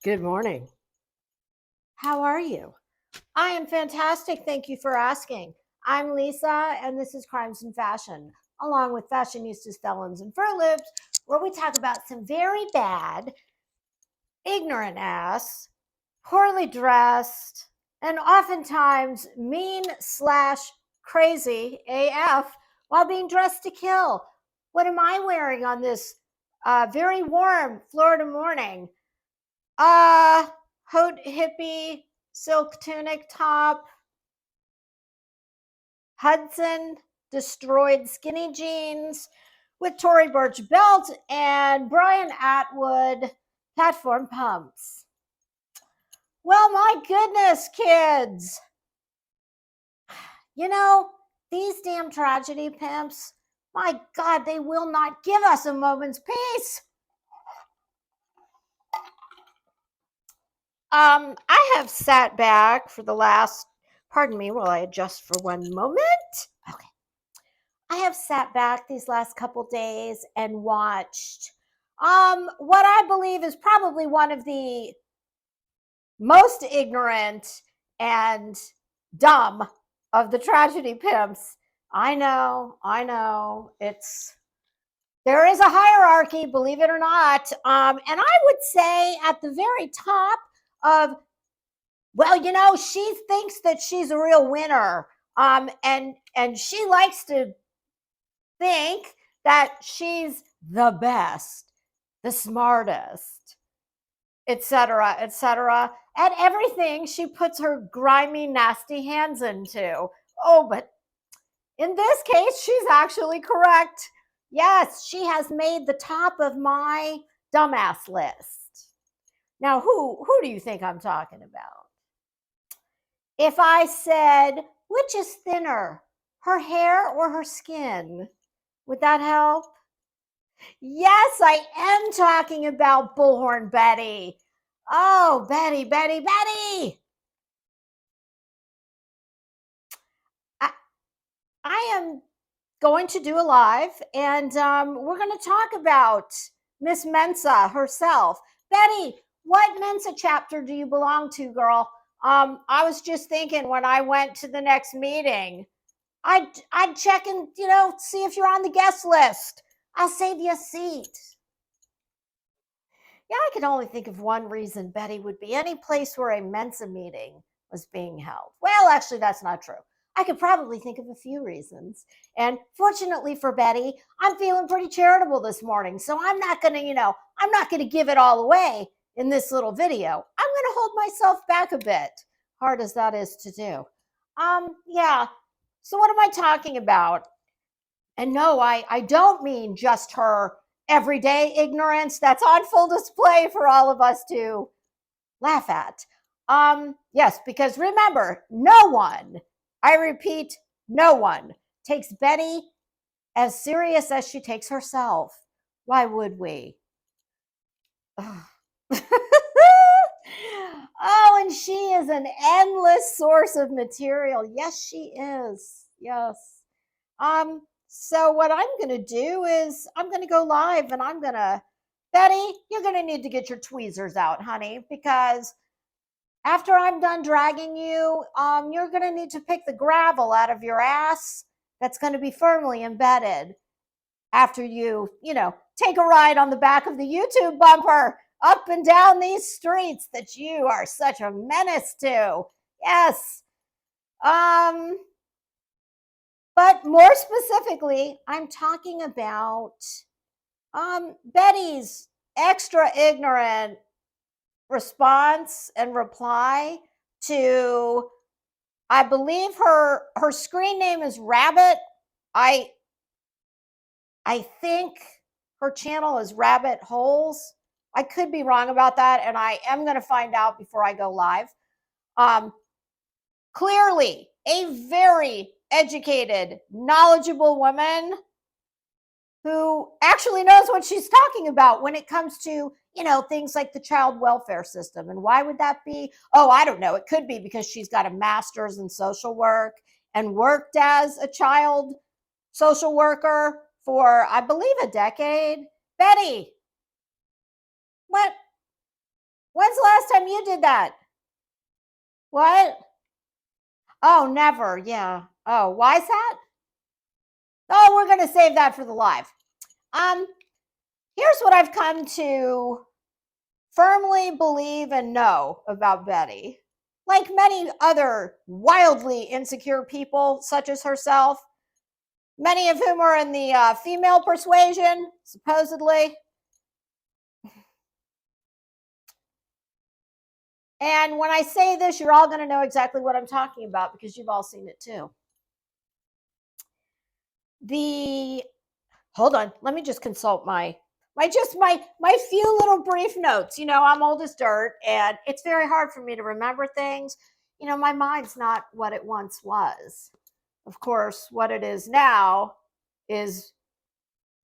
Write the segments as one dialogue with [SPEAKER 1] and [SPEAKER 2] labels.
[SPEAKER 1] Good morning. How are you? I am fantastic. Thank you for asking. I'm Lisa, and this is Crimes and Fashion, along with Fashionistas, Felons, and Furloops, where we talk about some very bad, ignorant ass, poorly dressed, and oftentimes mean slash crazy AF while being dressed to kill. What am I wearing on this very warm Florida morning? Uh, Haute hippie silk tunic top, Hudson destroyed skinny jeans with Tory Burch belt and Brian Atwood platform pumps. Well, my goodness, kids. You know, these damn tragedy pimps, my God, they will not give us a moment's peace. I have sat back for the last, pardon me while I adjust for one moment. Okay. I have sat back these last couple days and watched what I believe is probably one of the most ignorant and dumb of the tragedy pimps. I know. There is a hierarchy, believe it or not. And I would say at the very top of, well, she thinks that she's a real winner. And she likes to think that she's the best, the smartest, etc., etc. At everything she puts her grimy, nasty hands into. Oh, but in this case, she's actually correct. Yes, she has made the top of my dumbass list. Now, who do you think I'm talking about? If I said, which is thinner, her hair or her skin, would that help? Yes, I am talking about Bullhorn Betty. Oh, Betty, Betty, Betty. I, I am going to do a live, and we're going to talk about Miss Mensa herself. Betty, what Mensa chapter do you belong to, girl? I was just thinking when I went to the next meeting, I'd check and see if you're on the guest list. I'll save you a seat. Yeah, I could only think of one reason Betty would be any place where a Mensa meeting was being held. Well, actually, that's not true. I could probably think of a few reasons. And fortunately for Betty, I'm feeling pretty charitable this morning. So I'm not going to, I'm not going to give it all away in this little video. I'm going to hold myself back a bit, hard as that is to do. Yeah. So what am I talking about? And no, I don't mean just her everyday ignorance that's on full display for all of us to laugh at. Yes, because remember, no one, I repeat, no one takes Betty as serious as she takes herself. Why would we? Oh, and she is an endless source of material. Yes, she is. Yes. So what I'm going to do is I'm going to go live and Betty, you're going to need to get your tweezers out, honey, because after I'm done dragging you, you're going to need to pick the gravel out of your ass that's going to be firmly embedded after you take a ride on the back of the YouTube bumper up and down these streets that you are such a menace to. Yes. But more specifically, I'm talking about Betty's extra ignorant response and reply to, I believe her screen name is Rabbit. I think her channel is Rabbit Holes. I could be wrong about that, and I am going to find out before I go live. Clearly, a very educated, knowledgeable woman who actually knows what she's talking about when it comes to, things like the child welfare system. And why would that be? Oh, I don't know. It could be because she's got a master's in social work and worked as a child social worker for, I believe, a decade. Betty, what When's the last time you did that? What? Oh, never. Yeah. Oh, why is that? Oh, we're going to save that for the live. Here's what I've come to firmly believe and know about Betty. Like many other wildly insecure people, such as herself, many of whom are in the female persuasion, supposedly. And when I say this, you're all going to know exactly what I'm talking about because you've all seen it too. Hold on, let me just consult my few little brief notes. I'm old as dirt and it's very hard for me to remember things. My mind's not what it once was. Of course, what it is now is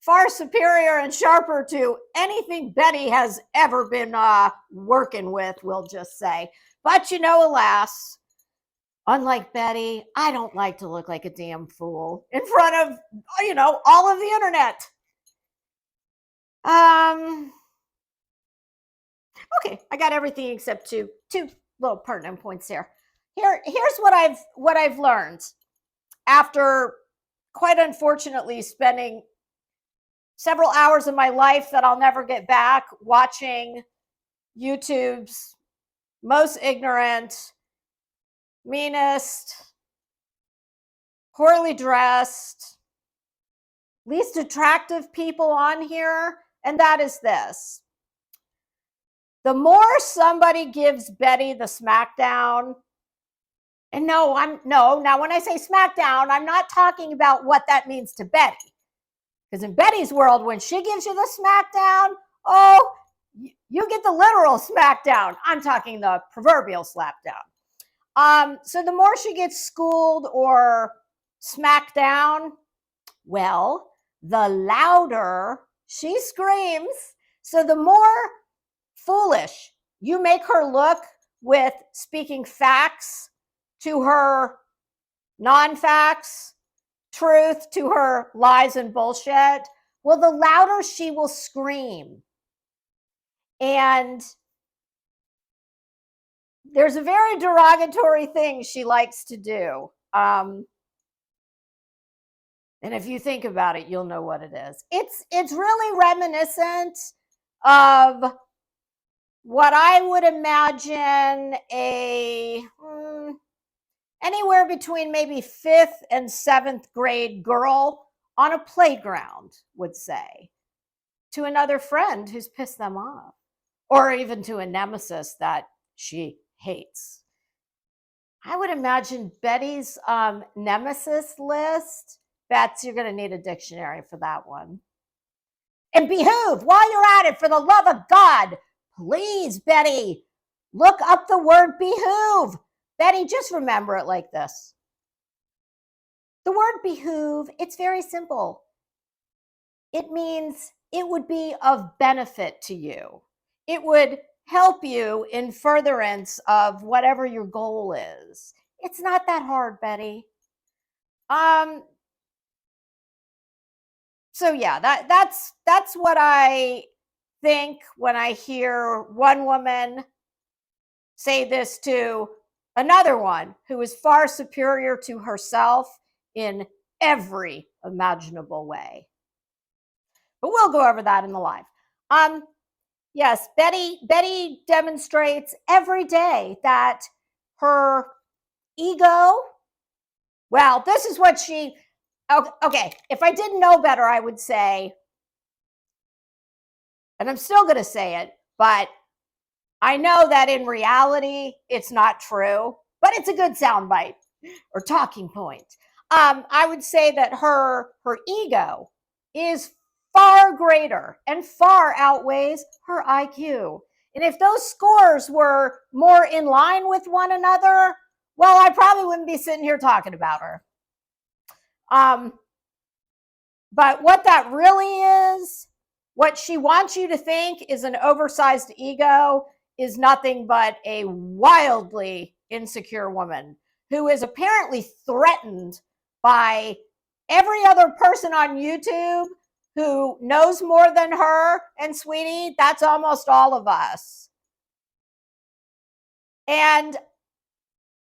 [SPEAKER 1] far superior and sharper to anything Betty has ever been working with, we'll just say. But alas, unlike Betty, I don't like to look like a damn fool in front of, all of the internet. Okay, I got everything except two little pertinent points here. Here's what I've learned after, quite unfortunately, spending several hours of my life that I'll never get back watching YouTube's most ignorant, meanest, poorly dressed, least attractive people on here, and that is this. The more somebody gives Betty the smackdown, and now when I say smackdown, I'm not talking about what that means to Betty. Because in Betty's world, when she gives you the smackdown, oh, you get the literal smackdown. I'm talking the proverbial slapdown. So the more she gets schooled or smacked down, well, the louder she screams. So the more foolish you make her look with speaking facts to her non-facts, truth to her lies and bullshit, well, the louder she will scream. And there's a very derogatory thing she likes to do. And if you think about it, you'll know what it is. It's really reminiscent of what I would imagine anywhere between maybe 5th and 7th grade girl on a playground would say to another friend who's pissed them off, or even to a nemesis that she hates. I would imagine Betty's nemesis list. Bets, you're going to need a dictionary for that one. And behoove, while you're at it, for the love of God, please, Betty, look up the word behoove. Betty, just remember it like this. The word behoove, it's very simple. It means it would be of benefit to you. It would help you in furtherance of whatever your goal is. It's not that hard, Betty. So yeah, that's what I think when I hear one woman say this to another one who is far superior to herself in every imaginable way. But we'll go over that in the live. Yes, Betty demonstrates every day that her ego, well, this is what she, okay, if I didn't know better, I would say, and I'm still going to say it, but I know that in reality, it's not true, but it's a good soundbite or talking point. I would say that her ego is far greater and far outweighs her IQ. And if those scores were more in line with one another, well, I probably wouldn't be sitting here talking about her. But what that really is, what she wants you to think is an oversized ego, is nothing but a wildly insecure woman who is apparently threatened by every other person on YouTube who knows more than her. And sweetie, that's almost all of us. And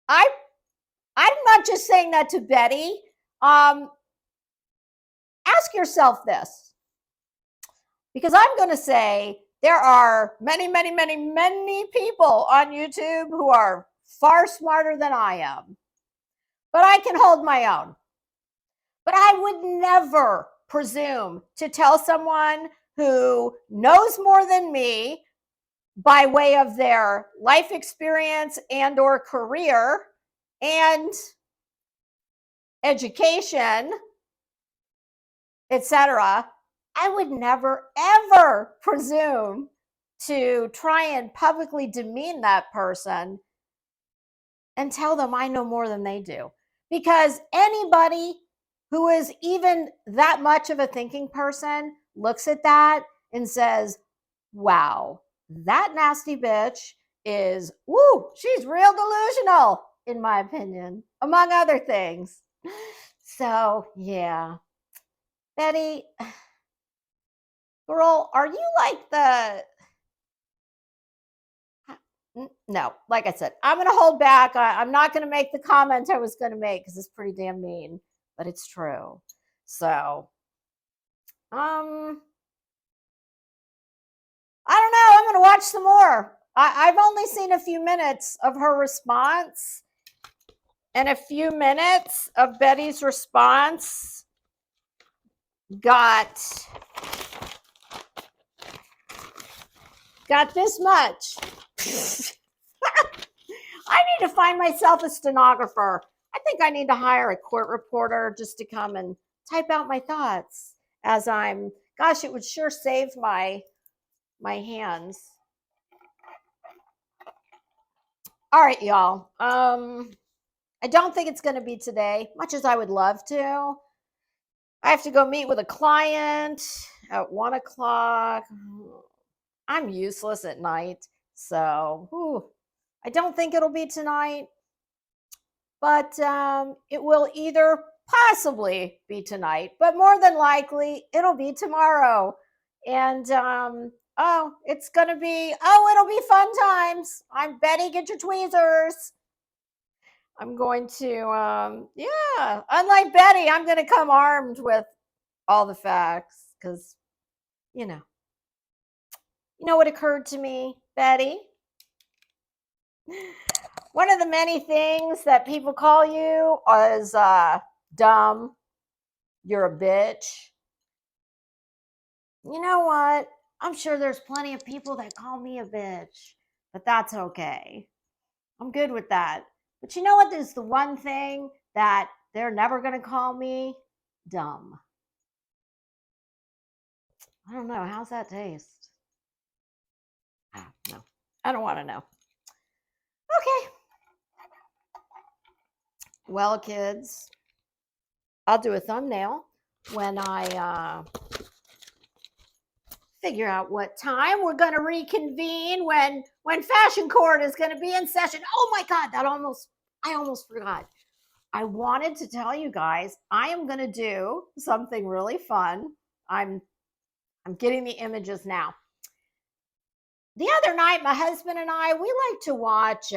[SPEAKER 1] I'm not just saying that to Betty. Ask yourself this, because I'm going to say there are many, many, many, many people on YouTube who are far smarter than I am, but I can hold my own. But I would never presume to tell someone who knows more than me by way of their life experience and or career and education, etc. I would never ever presume to try and publicly demean that person and tell them I know more than they do, because anybody who is even that much of a thinking person looks at that and says, wow, that nasty bitch is, woo, she's real delusional, in my opinion, among other things. So, yeah. Betty, girl, are you like the, no, like I said, I'm going to hold back. I'm not going to make the comment I was going to make because it's pretty damn mean, but it's true. So, I don't know. I'm going to watch some more. I've only seen a few minutes of her response, and a few minutes of Betty's response got this much. I need to find myself a stenographer. I think I need to hire a court reporter just to come and type out my thoughts as I'm, gosh, it would sure save my hands. All right, y'all. I don't think it's going to be today, much as I would love to. I have to go meet with a client at 1:00. I'm useless at night, so I don't think it'll be tonight, but it will either possibly be tonight, but more than likely it'll be tomorrow. And it's gonna be, it'll be fun times. I'm Betty, get your tweezers. I'm going to unlike Betty, I'm gonna come armed with all the facts, because you know what occurred to me, Betty? One of the many things that people call you is dumb. You're a bitch. You know what? I'm sure there's plenty of people that call me a bitch, but that's okay. I'm good with that. But you know what is the one thing that they're never going to call me? Dumb. I don't know. How's that taste? No. I don't want to know. Okay. Well, kids, I'll do a thumbnail when I figure out what time we're going to reconvene, when fashion court is going to be in session. Oh my God, I almost forgot. I wanted to tell you guys, I am going to do something really fun. I'm getting the images now. The other night, my husband and I, we like to watch,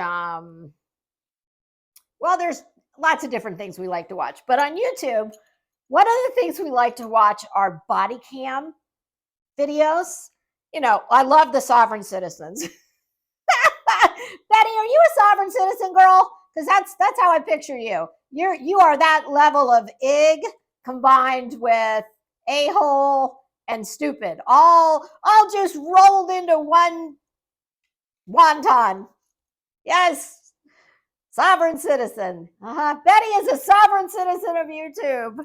[SPEAKER 1] there's lots of different things we like to watch, but on YouTube, one of the things we like to watch are body cam videos. I love the sovereign citizens. Betty, are you a sovereign citizen, girl? Because that's how I picture you. You are that level of ig combined with a-hole and stupid, all just rolled into one wonton. Yes, sovereign citizen. Betty is a sovereign citizen of YouTube.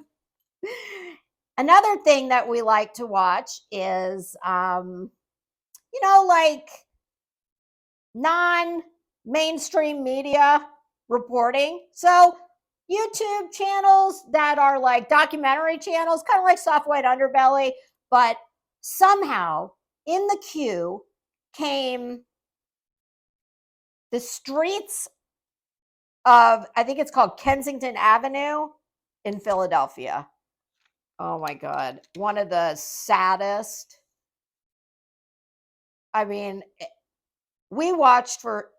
[SPEAKER 1] Another thing that we like to watch is, like non-mainstream media reporting. So YouTube channels that are like documentary channels, kind of like Soft White Underbelly, but somehow in the queue came the streets of, I think it's called Kensington Avenue in Philadelphia. Oh my God. One of the saddest. I mean, we watched for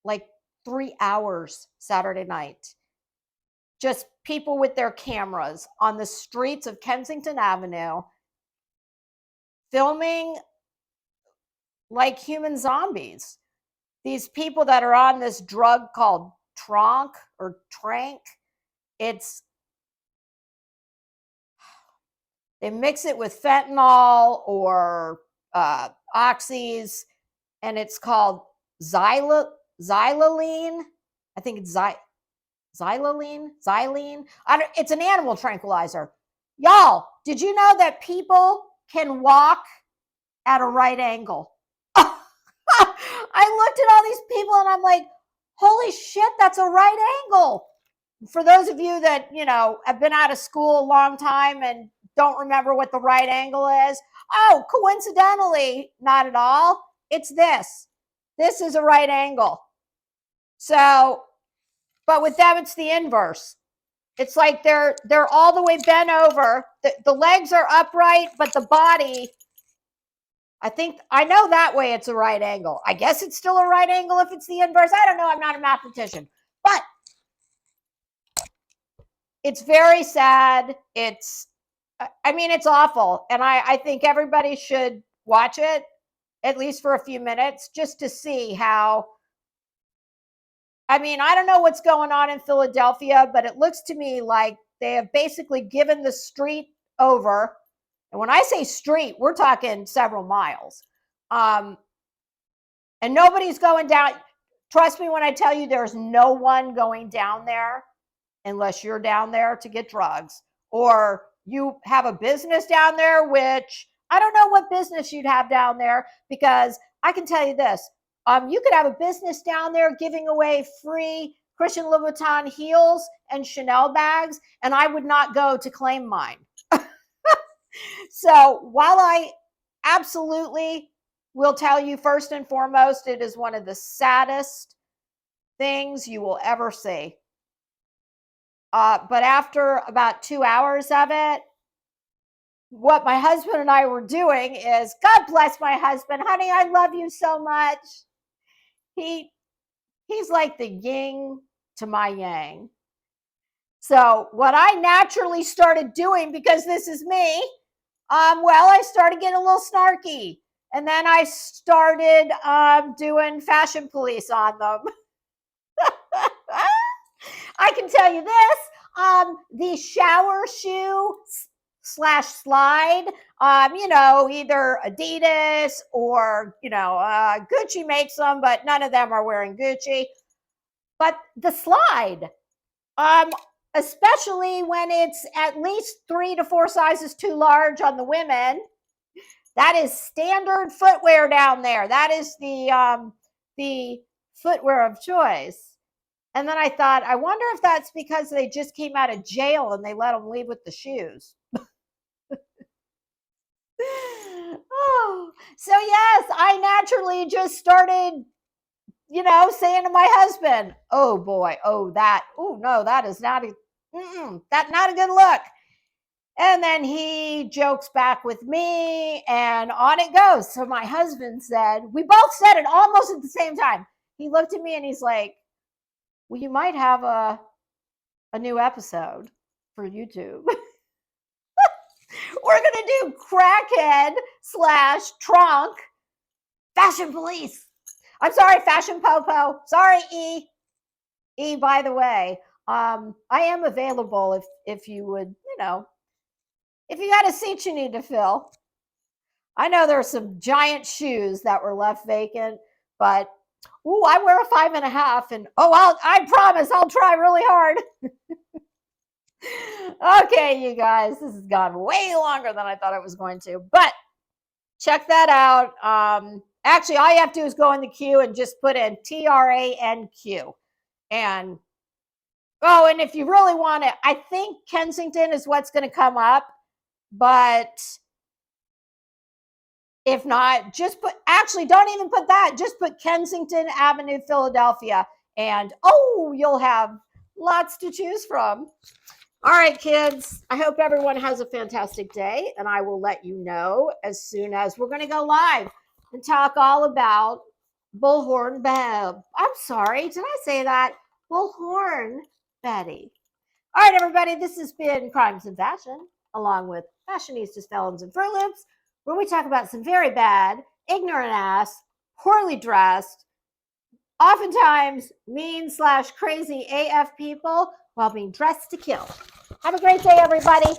[SPEAKER 1] like 3 hours Saturday night. Just people with their cameras on the streets of Kensington Avenue filming like human zombies. These people that are on this drug called trank. They mix it with fentanyl or oxys, and it's called xylylene. I think it's xylylene. It's an animal tranquilizer. Y'all, did you know that people can walk at a right angle? I looked at all these people and I'm like, holy shit, that's a right angle. For those of you that, have been out of school a long time and don't remember what the right angle is, coincidentally, not at all. It's this. This is a right angle. So, but with them, it's the inverse. It's like they're all the way bent over. The legs are upright, but the body, I know that way it's a right angle. I guess it's still a right angle if it's the inverse. I don't know. I'm not a mathematician. But it's very sad. It's awful. And I think everybody should watch it, at least for a few minutes, just to see how. I don't know what's going on in Philadelphia, but it looks to me like they have basically given the street over. And when I say street, we're talking several miles. And nobody's going down. Trust me when I tell you there's no one going down there unless you're down there to get drugs, or you have a business down there, which I don't know what business you'd have down there, because I can tell you this. You could have a business down there giving away free Christian Louboutin heels and Chanel bags, and I would not go to claim mine. So while I absolutely will tell you, first and foremost, it is one of the saddest things you will ever see. But after about 2 hours of it, what my husband and I were doing is, God bless my husband, honey, I love you so much. He's like the yin to my yang. So what I naturally started doing, because this is me, I started getting a little snarky. And then I started doing fashion police on them. I can tell you this, the shower shoe /slide, either Adidas or, Gucci makes them, but none of them are wearing Gucci. But the slide, especially when it's at least 3 to 4 sizes too large on the women, that is standard footwear down there. That is the footwear of choice. And then I thought, I wonder if that's because they just came out of jail and they let them leave with the shoes. So yes, I naturally just started, saying to my husband, oh boy, that is not not a good look. And then he jokes back with me and on it goes. So my husband said, we both said it almost at the same time. He looked at me and he's like, well, you might have a new episode for YouTube. We're going to do crackhead /trunk fashion police. I'm sorry, fashion popo. Sorry, E. E, by the way, I am available if you would, if you got a seat you need to fill. I know there are some giant shoes that were left vacant, but I wear a 5.5, and I promise I'll try really hard. Okay, you guys, this has gone way longer than I thought it was going to, but check that out. Actually, all you have to do is go in the queue and just put in TRANQ. And if you really want it, I think Kensington is what's going to come up, but if not, don't even put that. Just put Kensington Avenue, Philadelphia, and you'll have lots to choose from. All right, kids, I hope everyone has a fantastic day, and I will let you know as soon as we're going to go live and talk all about Bullhorn Bab. I'm sorry, did I say that? Bullhorn Betty. All right, everybody, this has been Crimes and Fashion, along with Fashionistas, Felons, and Fruit Loops, where we talk about some very bad, ignorant ass, poorly dressed, oftentimes mean/crazy AF people while being dressed to kill. Have a great day, everybody.